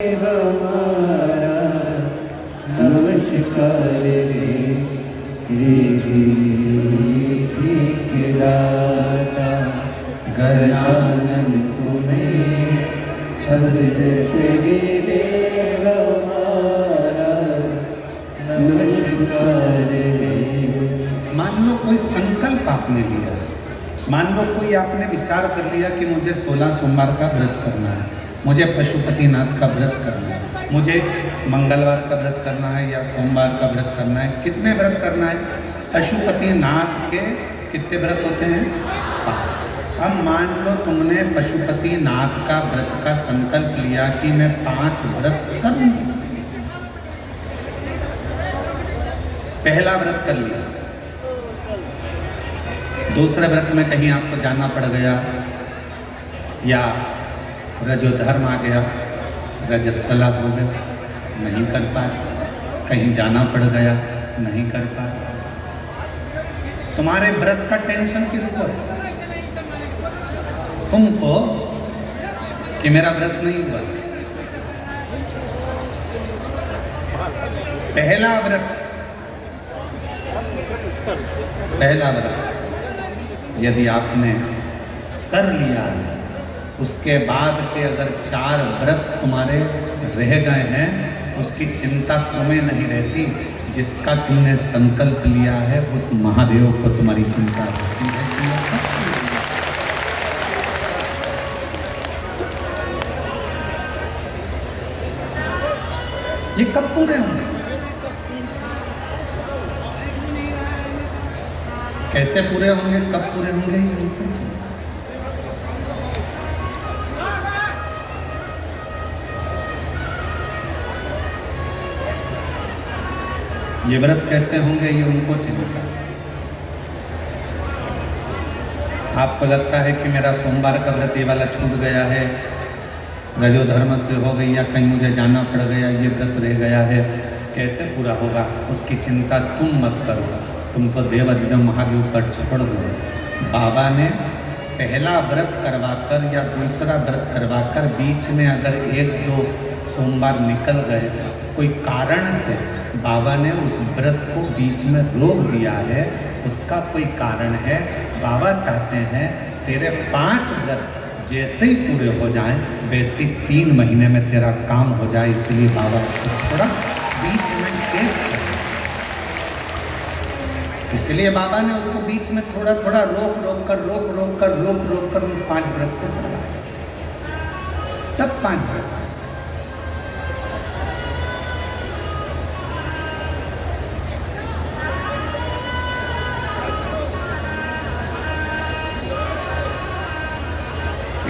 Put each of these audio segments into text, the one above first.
हमारा नमस्कार रे ठिकराता गजानन तुम्हें सबसे गिरे हमारा नमस्कार रे। मान लो कोई संकल्प आपने लिया, मान लो कोई आपने विचार कर लिया कि मुझे 16 सोमवार का व्रत करना है, मुझे पशुपतिनाथ का व्रत करना है, मुझे मंगलवार का व्रत करना है या सोमवार का व्रत करना है। कितने व्रत करना है? पशुपतिनाथ के कितने व्रत होते हैं? 5। अब मान लो तुमने पशुपतिनाथ का व्रत का संकल्प लिया कि मैं 5 व्रत करूँगा। पहला व्रत कर लिया, दूसरे व्रत में कहीं आपको जाना पड़ गया या रजोधर्म आ गया, रजस्वला हो गया, नहीं कर पाए, कहीं जाना पड़ गया, नहीं कर पाए। तुम्हारे व्रत का टेंशन किसको है? तुमको कि मेरा व्रत नहीं हुआ। पहला व्रत यदि आपने कर लिया, उसके बाद के अगर 4 व्रत तुम्हारे रह गए हैं, उसकी चिंता तुम्हें नहीं रहती। जिसका तुमने संकल्प लिया है उस महादेव को तुम्हारी चिंता रहती है। ये कब पूरे होंगे? कैसे पूरे होंगे, कब पूरे होंगे? ये व्रत कैसे होंगे ये उनको चिंता। आपको लगता है कि मेरा सोमवार का व्रत ये वाला छूट गया है, रजोधर्म से हो गई या कहीं मुझे जाना पड़ गया, ये व्रत रह गया है, कैसे पूरा होगा? उसकी चिंता तुम मत करो, तुम तो देव अधिगम महादेव पर छोड़ दो। बाबा ने पहला व्रत करवाकर या दूसरा व्रत करवाकर बीच में अगर 1-2 सोमवार निकल गए, कोई कारण से बाबा ने उस व्रत को बीच में रोक दिया है, उसका कोई कारण है। बाबा चाहते हैं तेरे 5 व्रत जैसे ही पूरे हो जाएं, वैसे 3 महीने में तेरा काम हो जाए, इसलिए बाबा उसको थोड़ा बीच में टेक कर, इसलिए बाबा ने उसको बीच में थोड़ा थोड़ा रोक कर उन 5 व्रत को चलाया, तब 5 व्रत।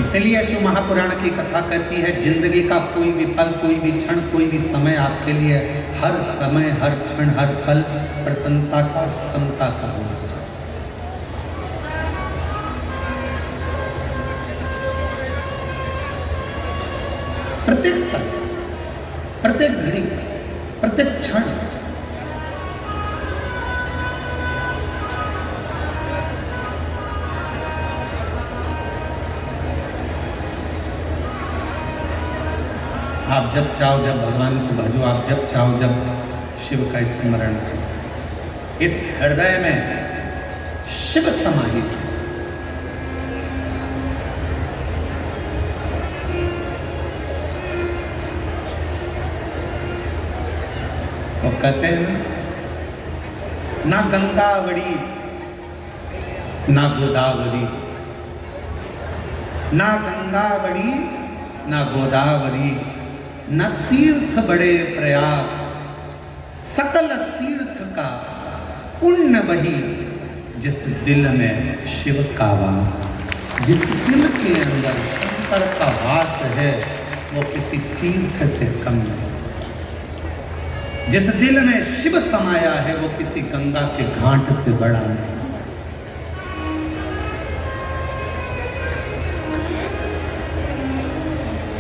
इसलिए शिव महापुराण की कथा कहती है, जिंदगी का कोई भी पल, कोई भी क्षण, कोई भी समय आपके लिए हर समय, हर क्षण, हर पल प्रसन्नता का, समता का होना चाहिए। प्रत्येक पल, प्रत्येक घड़ी, प्रत्येक क्षण आप जब चाहो जब भगवान को भजो, आप जब चाहो जब शिव का स्मरण करो। इस हृदय में शिव समाहित है। वो कहते हैं ना गंगावड़ी ना गोदावरी, ना गंगावड़ी ना गोदावरी, न तीर्थ बड़े प्रयाग, सकल तीर्थ का पुण्य वही, जिस दिल में शिव का वास। जिस दिल के अंदर शंकर का वास है वो किसी तीर्थ से कम नहीं। जिस दिल में शिव समाया है वो किसी गंगा के घाट से बड़ा नहीं।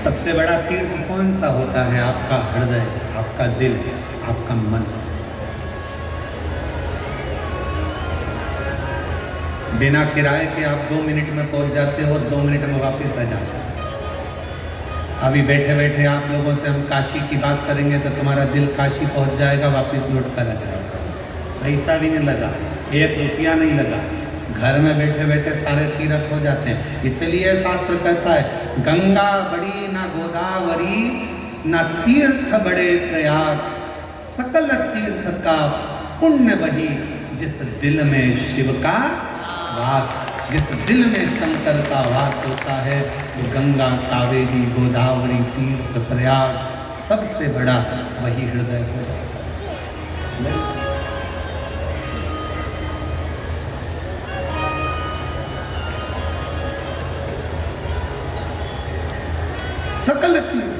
सबसे बड़ा तीर्थ कौन सा होता है? आपका हृदय, आपका दिल, आपका मन। बिना किराए के आप 2 मिनट में पहुंच जाते हो, 2 मिनट में वापस आ जाते हो। अभी बैठे बैठे आप लोगों से हम काशी की बात करेंगे तो तुम्हारा दिल काशी पहुंच जाएगा, वापस लौट कर आ जाएगा। पैसा भी नहीं लगा, 1 रुपया नहीं लगा, घर में बैठे बैठे सारे तीर्थ हो जाते हैं। इसलिए शास्त्र कहता है गंगा बड़ी ना गोदावरी, ना तीर्थ बड़े प्रयाग, सकल तीर्थ का पुण्य वही, जिस दिल में शिव का वास, जिस दिल में शंकर का वास होता है, वो गंगा कावेरी गोदावरी तीर्थ प्रयाग सबसे बड़ा वही हृदय हो जाता है। सकल तीर्थ,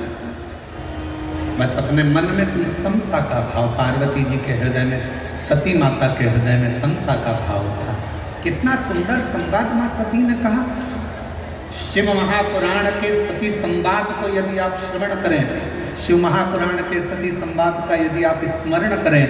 बस अपने मन में तुम समता का भाव, पार्वती जी के हृदय में, सती माता के हृदय में समता का भाव था। कितना सुंदर संवाद मां सती ने कहा। शिव महापुराण के सती संवाद को यदि आप श्रवण करें, शिव महापुराण के सती संवाद का यदि आप स्मरण करें,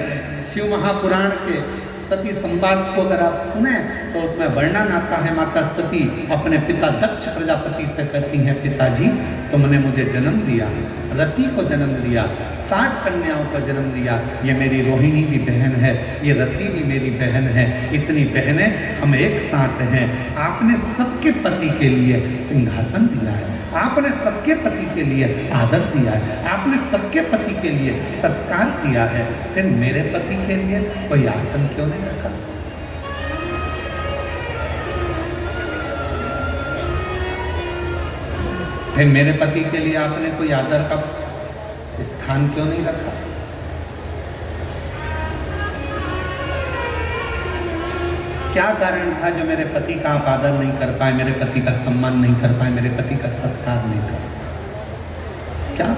शिव महापुराण के सती संवाद को अगर आप सुने तो उसमें वर्णन आता है, माता सती अपने पिता दक्ष प्रजापति से कहती हैं, पिताजी तुमने मुझे जन्म दिया, रति को जन्म दिया, 60 कन्याओं को जन्म दिया, ये मेरी रोहिणी भी बहन है, ये रति भी मेरी बहन है, इतनी बहनें हम एक साथ हैं। आपने सबके पति के लिए सिंहासन दिया है, आपने सबके पति के लिए आदर दिया है, आपने सबके पति के लिए सत्कार किया है, फिर मेरे पति के लिए कोई आसन क्यों नहीं रखा? फिर मेरे पति के लिए आपने कोई आदर का स्थान क्यों नहीं रखा? क्या कारण था जो मेरे पति का आप आदर नहीं कर पाए, मेरे पति का सम्मान नहीं कर पाए, मेरे पति का सत्कार नहीं कर पाए? क्या?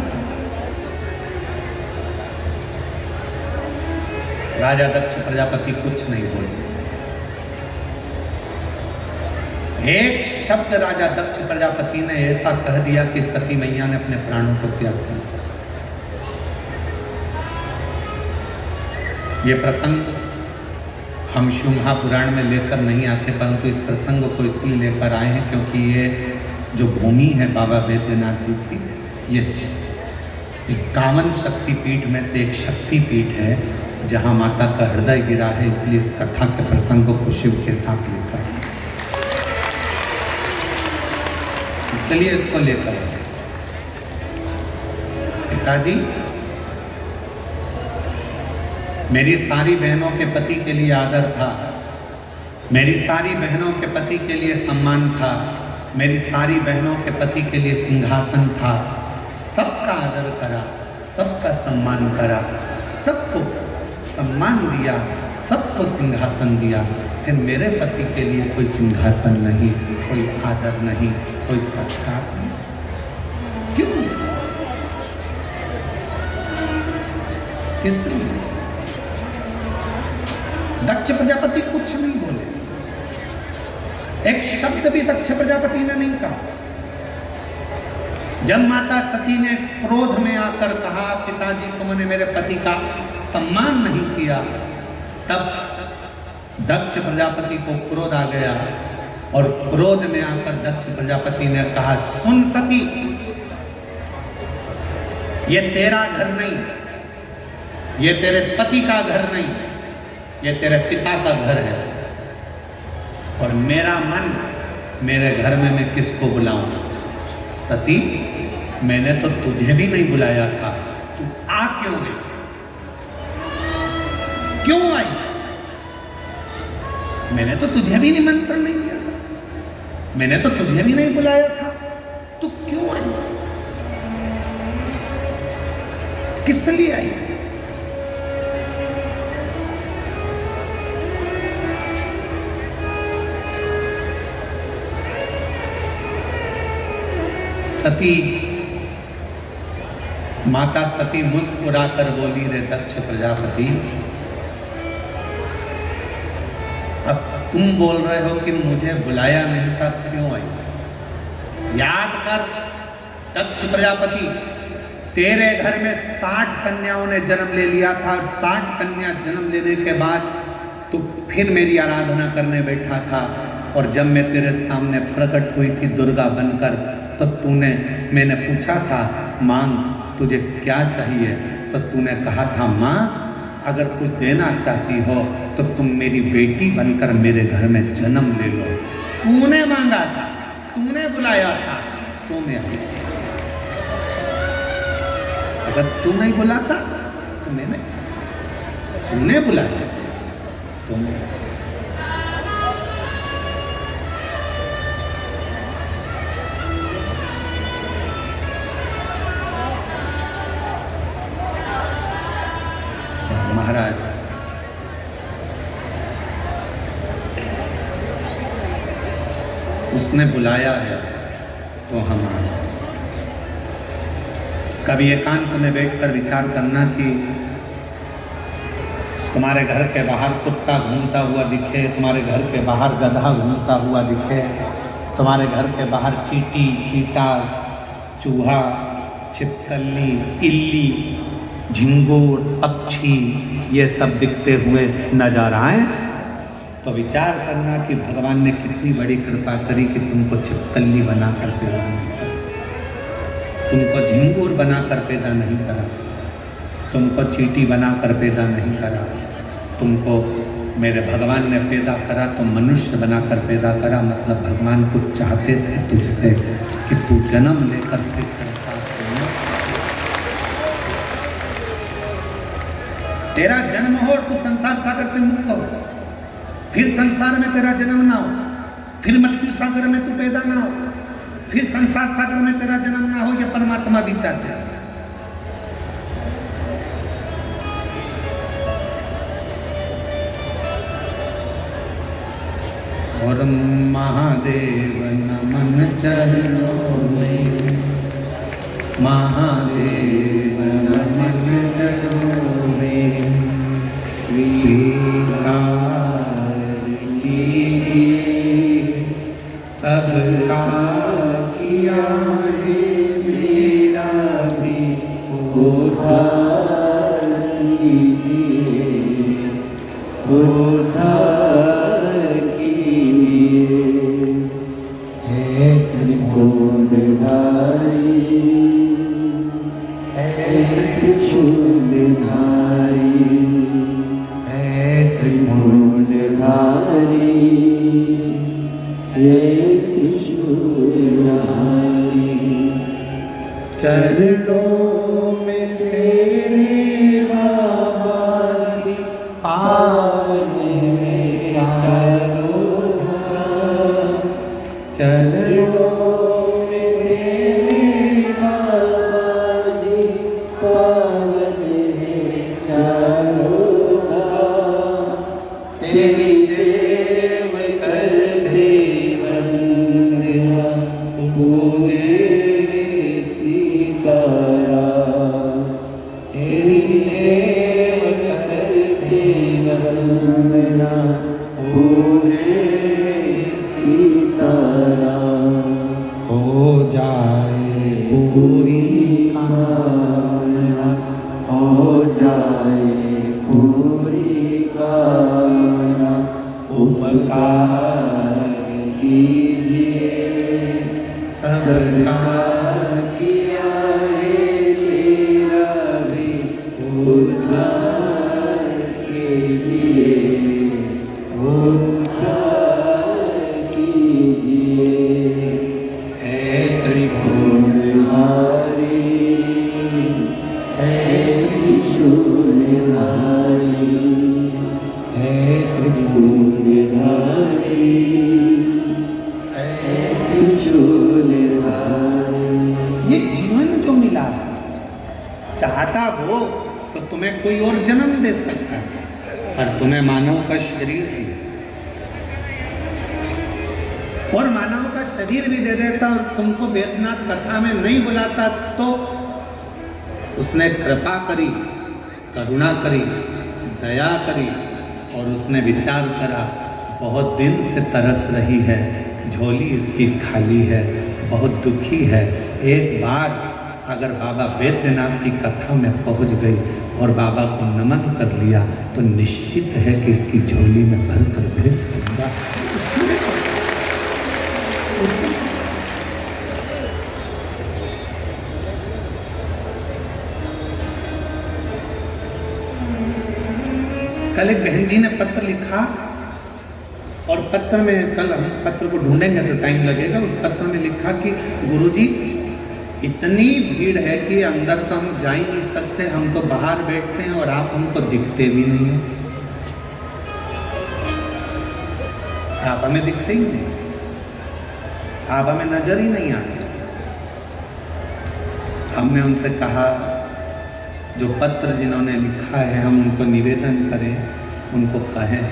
राजा दक्ष प्रजापति कुछ नहीं बोले। एक शब्द राजा दक्ष प्रजापति ने ऐसा कह दिया कि सती मैया ने अपने प्राणों को त्याग दिया। ये प्रसंग हम शिव महापुराण में लेकर नहीं आते, परंतु इस प्रसंग को इसलिए लेकर आए हैं क्योंकि ये जो भूमि है बाबा बैद्यनाथ जी की, ये 51 शक्तिपीठ में से एक शक्तिपीठ है जहाँ माता का हृदय गिरा है, इसलिए इस कथा के प्रसंग को शिव के साथ लेकर, चलिए इसको लेकर। पिताजी मेरी सारी बहनों के पति के लिए आदर था, मेरी सारी बहनों के पति के लिए सम्मान था, मेरी सारी बहनों के पति के लिए सिंहासन था, सबका आदर करा, सबका सम्मान करा, सबको सम्मान दिया, सबको सिंहासन दिया, फिर मेरे पति के लिए कोई सिंहासन नहीं, कोई आदर नहीं, कोई सत्कार नहीं। क्यों? इसलिए दक्ष प्रजापति कुछ नहीं बोले, एक शब्द भी दक्ष प्रजापति ने नहीं कहा। जब माता सती ने क्रोध में आकर कहा, पिताजी तुमने मेरे पति का सम्मान नहीं किया, तब दक्ष प्रजापति को क्रोध आ गया और क्रोध में आकर दक्ष प्रजापति ने कहा, सुन सती, ये तेरा घर नहीं, ये तेरे पति का घर नहीं, ये तेरे पिता का घर है, और मेरा मन, मेरे घर में मैं किसको बुलाऊं? सती, मैंने तो तुझे भी नहीं बुलाया था, तू आ क्यों गई? क्यों आई? मैंने तो तुझे भी निमंत्रण नहीं दिया था, मैंने तो तुझे भी नहीं बुलाया था, तू क्यों आई? किस लिए आई? सती, माता सती मुस्कुराकर बोली, रे दक्ष प्रजापति, अब तुम बोल रहे हो कि मुझे बुलाया नहीं था, क्यों आई? याद कर दक्ष प्रजापति, तेरे घर में 60 कन्याओं ने जन्म ले लिया था, 60 कन्या जन्म लेने के बाद तू फिर मेरी आराधना करने बैठा था, और जब मैं तेरे सामने प्रकट हुई थी दुर्गा बनकर, तो मैंने पूछा था मांग तुझे क्या चाहिए, तो तूने कहा था माँ अगर कुछ देना चाहती हो तो तुम मेरी बेटी बनकर मेरे घर में जन्म ले लो। तूने मांगा था, तूने बुलाया था, तूने आई। अगर तू नहीं बुलाता तो मैंने, तूने बुलाया, तूने। महाराज उसने बुलाया है तो हम आए। कभी एकांत में बैठकर विचार करना कि तुम्हारे घर के बाहर कुत्ता घूमता हुआ दिखे, तुम्हारे घर के बाहर गधा घूमता हुआ दिखे, तुम्हारे घर के बाहर चींटी, चीता, चूहा, छिपकली, इल्ली, झिंगूर, पक्षी ये सब दिखते हुए नजर आए, तो विचार करना कि भगवान ने कितनी बड़ी कृपा करी कि तुमको छिपकली बनाकर पैदा नहीं करा, तुमको झिंगूर बनाकर पैदा नहीं करा, तुमको चींटी बनाकर पैदा नहीं करा, तुमको मेरे भगवान ने पैदा करा तो मनुष्य बनाकर पैदा करा। मतलब भगवान कुछ चाहते थे तुझसे कि तू जन्म लेकर फिर संसार में तेरा जन्म हो और तू संसार सागर से मुक्त हो, फिर संसार में तेरा जन्म ना हो, फिर मृत्यु सागर में तू पैदा ना हो, फिर संसार सागर में तेरा जन्म ना हो, ये परमात्मा भी चाहते हैं। और महादेव नमन चरणों में, महादेव नमन चरणों में, स्वीकार कीजिए सबका किया है मेरा भी उद्धार कीजिए, उद्धार कीजिए। हे त्रिभुवनधारी, हे त्रिशूलधारी, हे त्रिभुवनधारी, हे त्रिशूलधारी, चरणों में तेरे बाबा जी पावने चारों धाम, चरणों में तेरे बाबा जी पावने चारों धाम, तेरी देव कर दे वंदना, पूजे सीताराम, तेरी देव कर दे वंदना, पूजे सीताराम। हो जाए पूरी कामना, हो जाए पूरी कामना, उपकार कीजिए सबका किया है तेरा भी उद्धार कीजिए, उद्धार कीजिए। हे त्रिभुवनधारी, हे त्रिशूलधारी, हे त्रिभुवनधारी, हे त्रिशूलधारी। ये जीवन जो मिला है, चाहता वो तो तुम्हें कोई और जन्म दे सकता है, पर तुम्हें मानव का शरीर दिया, और मानव का शरीर भी दे देता और तुमको वेदनाथ कथा में नहीं बुलाता, तो उसने कृपा करी, करुणा करी, दया करी, और उसने विचार करा बहुत दिन से तरस रही है, झोली इसकी खाली है, बहुत दुखी है, एक बार अगर बाबा वैद्यनाथ की कथा में पहुंच गई और बाबा को नमन कर लिया तो निश्चित है कि इसकी झोली में भर कर भेज दूंगा। कल एक बहन जी ने पत्र लिखा और पत्र में, कल हम पत्र को ढूंढेंगे तो टाइम लगेगा, उस पत्र में लिखा कि गुरुजी इतनी भीड़ है कि अंदर तो हम जा ही नहीं सकते, हम तो बाहर बैठते हैं और आप हमको दिखते भी नहीं हैं, आप हमें दिखते ही नहीं, आप हमें नजर ही नहीं आते। हमने उनसे कहा जो पत्र जिन्होंने लिखा है हम उनको निवेदन करें, उनको कहें,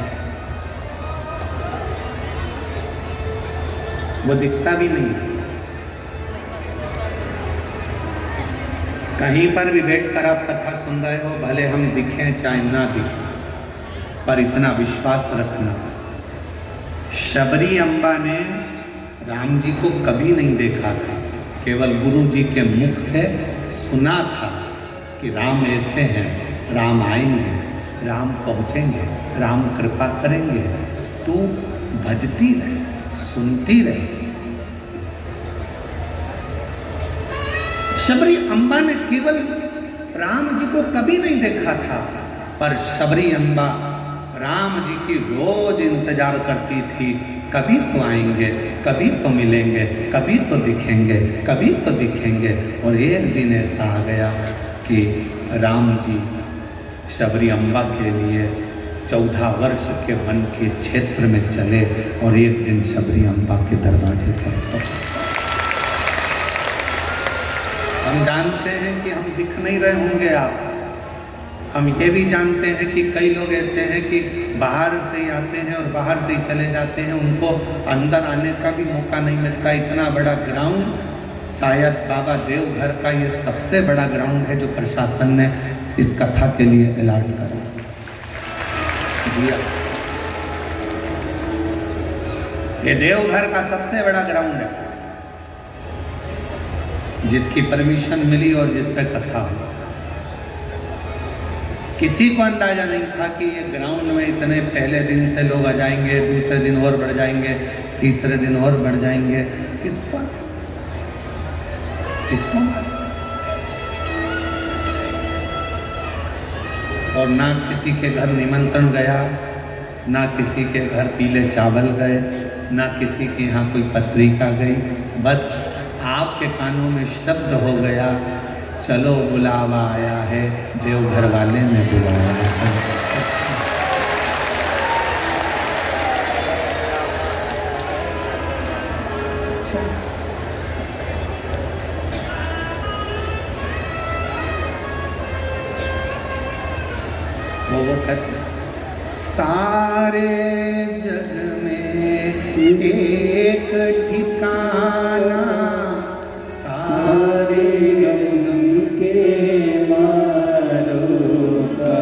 वो दिखता भी नहीं है। कहीं पर भी बैठकर आप कथा सुन रहे हो, भले हम दिखें चाहे ना दिखें, पर इतना विश्वास रखना, शबरी अम्बा ने राम जी को कभी नहीं देखा था, केवल गुरु जी के मुख से सुना था कि राम ऐसे हैं, राम आएंगे, राम पहुँचेंगे, राम कृपा करेंगे, तू भजती रहे, सुनती रहे। शबरी अम्बा ने केवल राम जी को कभी नहीं देखा था, पर शबरी अम्बा राम जी की रोज इंतजार करती थी, कभी तो आएंगे, कभी तो मिलेंगे, कभी तो दिखेंगे, कभी तो दिखेंगे। और एक दिन ऐसा आ गया कि राम जी शबरी अम्बा के लिए 14 वर्ष के वन के क्षेत्र में चले और एक दिन शबरी अम्बा के दरवाजे पर पहुंचे। हम जानते हैं कि हम दिख नहीं रहे होंगे आप, हम ये भी जानते हैं कि कई लोग ऐसे हैं कि बाहर से ही आते हैं और बाहर से ही चले जाते हैं, उनको अंदर आने का भी मौका नहीं मिलता। इतना बड़ा ग्राउंड, शायद बाबा देवघर का ये सबसे बड़ा ग्राउंड है जो प्रशासन ने इस कथा के लिए अलॉट करा दिया। ये देवघर का सबसे बड़ा ग्राउंड है जिसकी परमिशन मिली और जिस पे कथा हुई। किसी को अंदाजा नहीं था कि ये ग्राउंड में इतने पहले दिन से लोग आ जाएंगे, दूसरे दिन और बढ़ जाएंगे, तीसरे दिन और बढ़ जाएंगे। किसको और ना किसी के घर निमंत्रण गया, ना किसी के घर पीले चावल गए, ना किसी के यहाँ कोई पत्रिका गई, बस आपके कानों में शब्द हो गया, चलो बुलावा आया है, देवघर वाले ने बुलाया है। वो कहते सारे जग में एक ठिकाना, सारे गम के मारों का,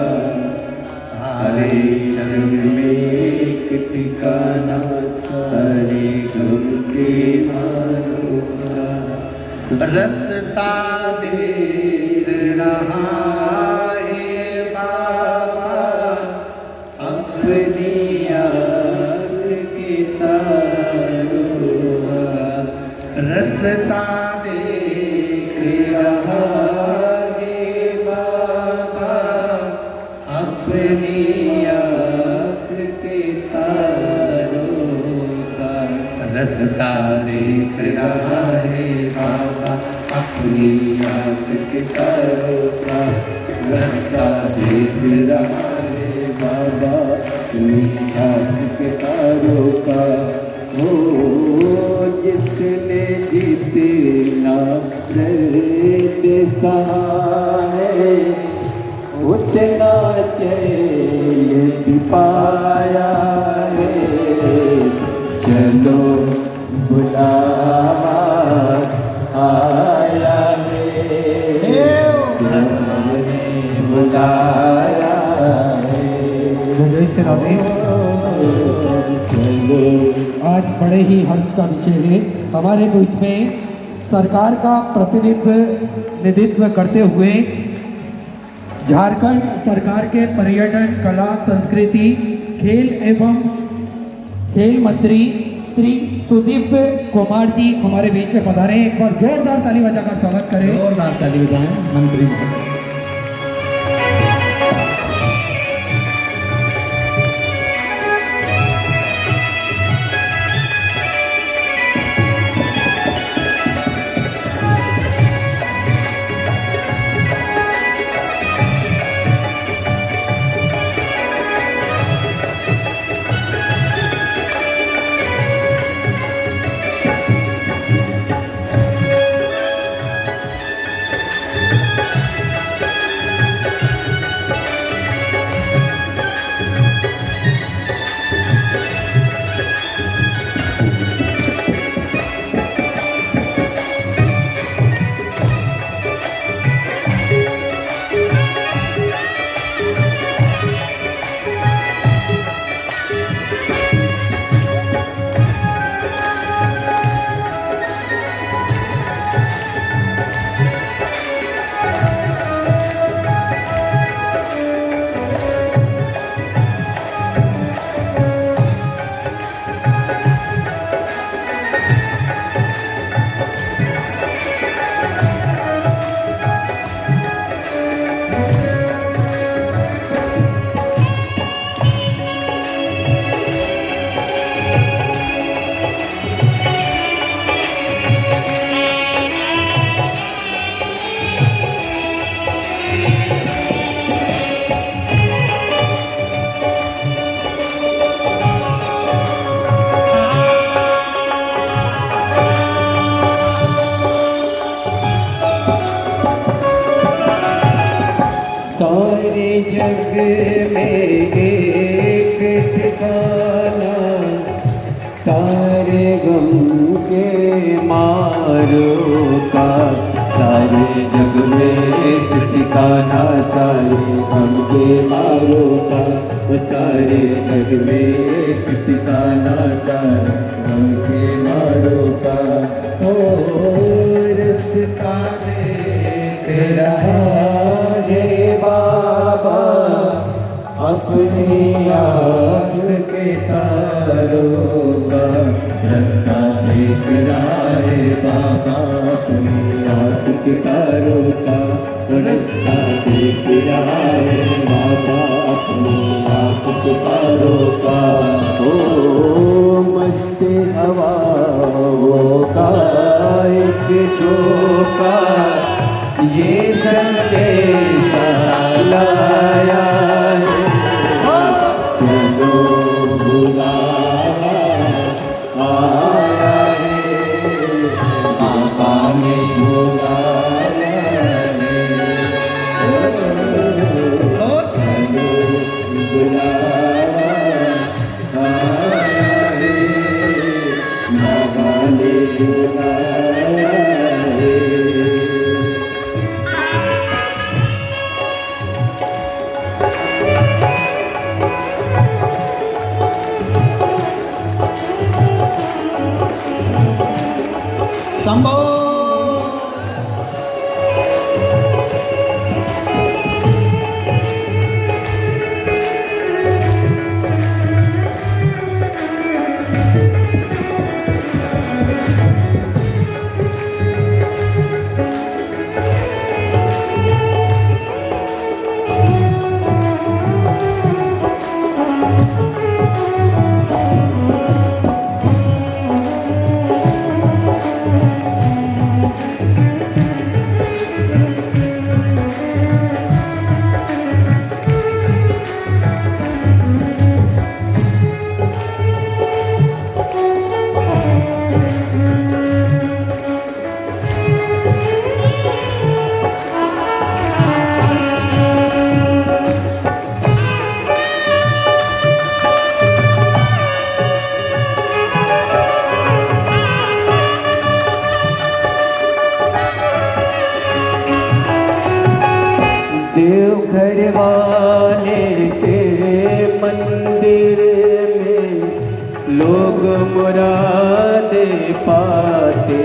सारे जग में एक ठिकाना, सारे गम के मारों का, रास्ता देख रहा है बाबा अपनी आँख के तारों का, रास्ता देख रहा है बाबा अपनी आँख के तारों का, रास्ता देख रहा है बाबा अपनी आँख के तारों का, रास्ता देख रहा है बाबा अपनी आँख के तारों का। ओ जिसने जितना दर्द सहा है उतना चैन भी पाया है, चलो बुलावा आया है, बुलाया आज बड़े ही हर्ष का विषय है, हमारे बीच में सरकार का प्रतिनिधित्व करते हुए झारखंड सरकार के पर्यटन, कला, संस्कृति, खेल एवं खेल मंत्री श्री सुदीप कुमार जी हमारे बीच में पधारे। एक बार जोरदार ताली बजाकर स्वागत करें। जोरदार ताली बजाएं मंत्री। सारे जग में एक ठिकाना, सारे गम के मारो का। सारे जग में एक ठिकाना, सारे गम के मारो का। वो सारे जग में एक ठिकाना, सारे गम के मारो का। ओ रास्ता तेरा है बाबा, अपनी आँख के तारों का। रास्ता देख रहा है बाबा, अपनी आँख के तारों का। रास्ता देख रहा है बाबा, अपनी आँख के तारों का। ओ मस्त हवा वो का एक झोंका, ये संदेशा लाया है। चलो बुलावा आया है, बाबा ने बुलाया है। चलो बुलावा आया है, बाबा ने बुलाया है। शंभो देवघर वाले के मंदिर में लोग मुरादे पाते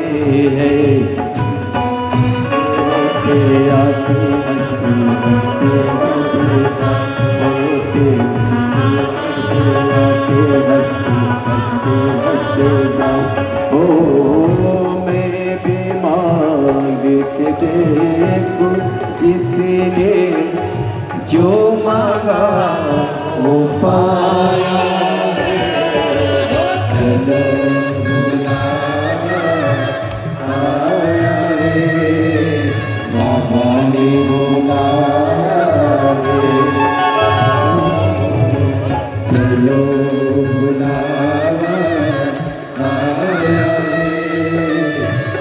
हैं। आते हंसते हंसते होते, आते हंसते हंसते हंसते। ओ मैं भी मांग के देखूं, जिसने जो मांगा वो पाया है। चलो बुलावा आया है, बाबा ने बुलाया है। चलो बुलावा आया है,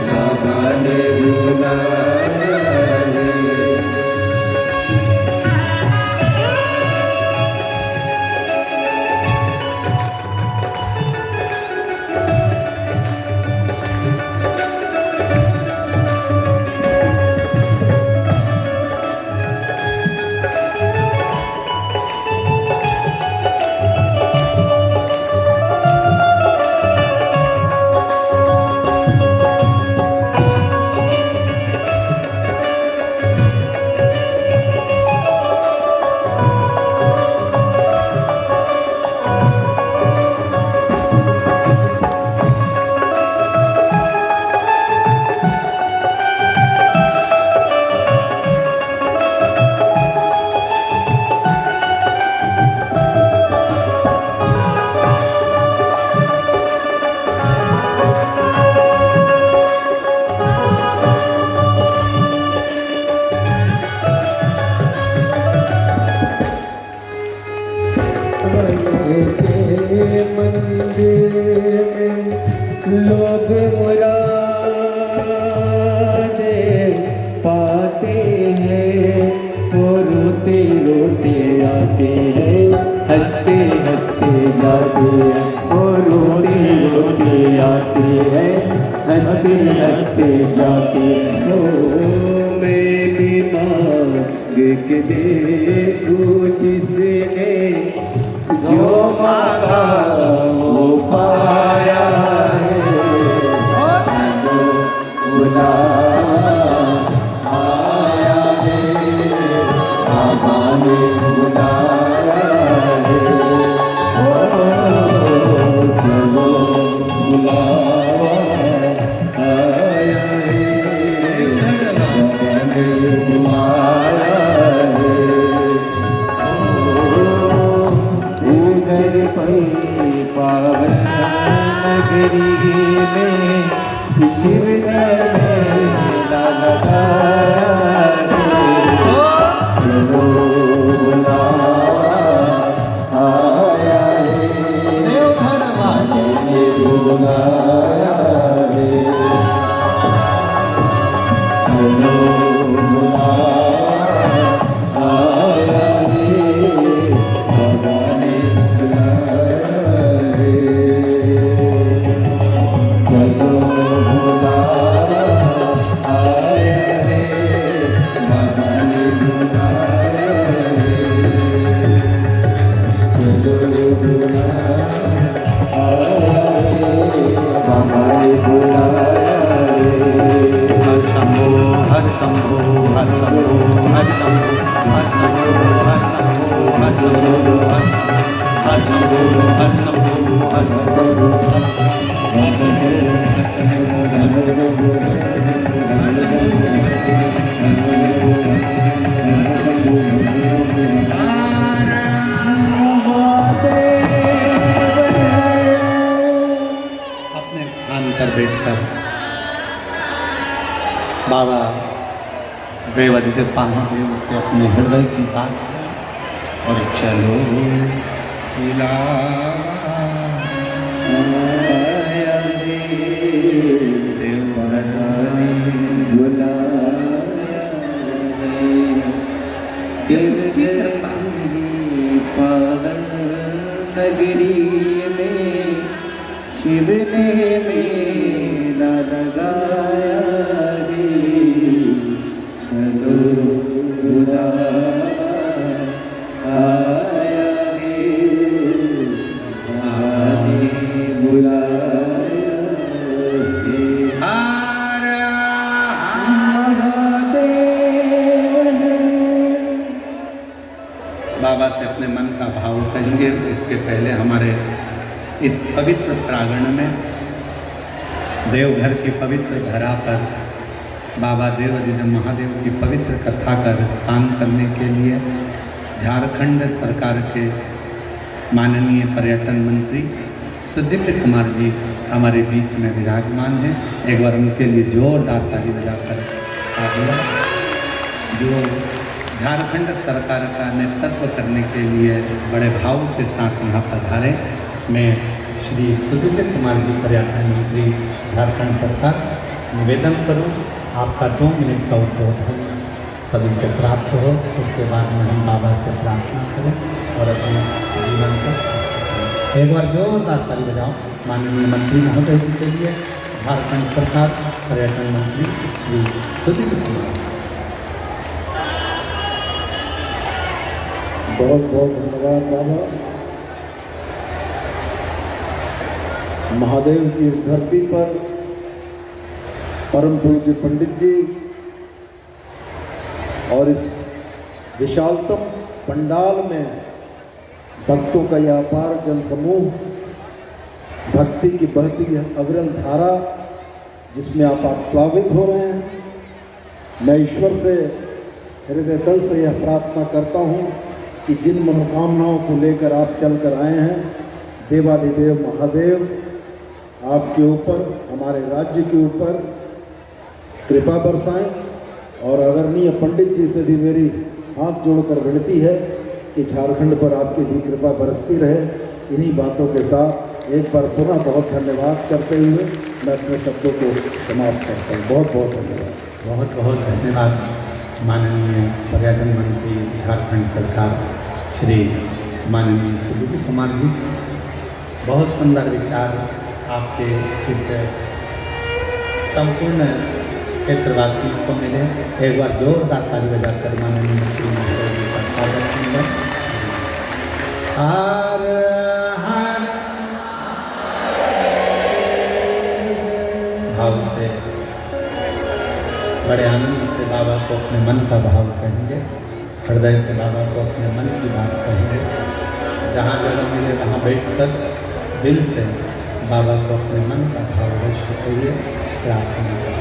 बाबा ने बुलाया है। जाते हैं, हंसते हंसते जाते हैं, वो रोती रोती आते हैं, हंसते हंसते जाते हैं। ओ मेरी मांग के देखो जिसने जो मांगा वो पाया है, जो बुलावा आया है, बाबा ने बुलाया है, ओ चलो बुलावा आया है, बाबा ने बुलाया है। उधर कोई पावन नगरी में शिव ने मेला लगाया है, चलो बुलावा आया है, देवघर वाले ने बुलाया है, चलो बुलावा आया है, बाबा ने बुलाया है, चलो बुलावा आया है, बाबा ने बुलाया है, चलो बुलावा आया है, बाबा ने बुलाया है। हर शंभो हर शंभो हर शंभो हर शंभो हर शंभो हर शंभो हर शंभो हर शंभो हर शंभो हर अपने स्थान पर बैठकर बाबा देवादित्य महादेव से अपने हृदय की बात और चलो पावन नगरी में शिव ने मेला लगाया है, चलो बुलावा आया है, आने बुलाया है। बाबा से अपने मन का भाव कहेंगे। इसके पहले हमारे इस पवित्र प्रांगण में देवघर की पवित्र धरा पर बाबा देवादिदेव महादेव की पवित्र कथा का विस्तार करने के लिए झारखंड सरकार के माननीय पर्यटन मंत्री सुदीप्त कुमार जी हमारे बीच में विराजमान हैं। एक बार उनके लिए जोरदार ताली बजाकर जो झारखंड सरकार का नेतृत्व करने के लिए बड़े भाव के साथ यहाँ पधारे। मैं श्री सुदीप्त कुमार जी पर्यटन मंत्री झारखंड सरकार निवेदन करूँ आपका 2 मिनट का उद्बोधन सभी को प्राप्त हो, उसके बाद में हम बाबा से प्रार्थना करें और अपने जीवन को एक बार जोरदार ताली बजाओ माननीय मंत्री महोदय जी के लिए। झारखंड सरकार पर्यटन मंत्री श्री सुदीप्त कुमार। बहुत बहुत धन्यवाद बाबा। महादेव की इस धरती पर परम पूज्य पंडित जी और इस विशालतम पंडाल में भक्तों का यह अपार जनसमूह, भक्ति की बहती अविरल धारा जिसमें आप प्लावित हो रहे हैं। मैं ईश्वर से हृदय तल से यह प्रार्थना करता हूँ कि जिन मनोकामनाओं को लेकर आप चल कर आए हैं, देवादिदेव महादेव आपके ऊपर, हमारे राज्य के ऊपर कृपा बरसाएं। और आदरणीय पंडित जी से भी मेरी हाथ जोड़कर विनती है कि झारखंड पर आपकी भी कृपा बरसती रहे। इन्हीं बातों के साथ एक बार पुनः बहुत धन्यवाद करते हुए मैं अपने शब्दों को समाप्त करता हूँ। बहुत बहुत धन्यवाद। बहुत बहुत धन्यवाद माननीय पर्यटन मंत्री झारखंड सरकार श्री माननीय सुदीप कुमार जी, बहुत सुंदर विचार आपके इस संपूर्ण क्षेत्रवासियों को मिले। एक बार जोरदार ताली बजाकर माननीय मुख्यमंत्री जी का स्वागत कीजिए। हर हर भाव से, बड़े आनंद से बाबा को अपने मन का भाव कहेंगे, हृदय से बाबा को अपने मन की बात कहेंगे। जहाँ जगह मिले वहाँ बैठकर दिल से बाबा को अपने मन का भाव अवश्य करिए, प्रार्थना करें।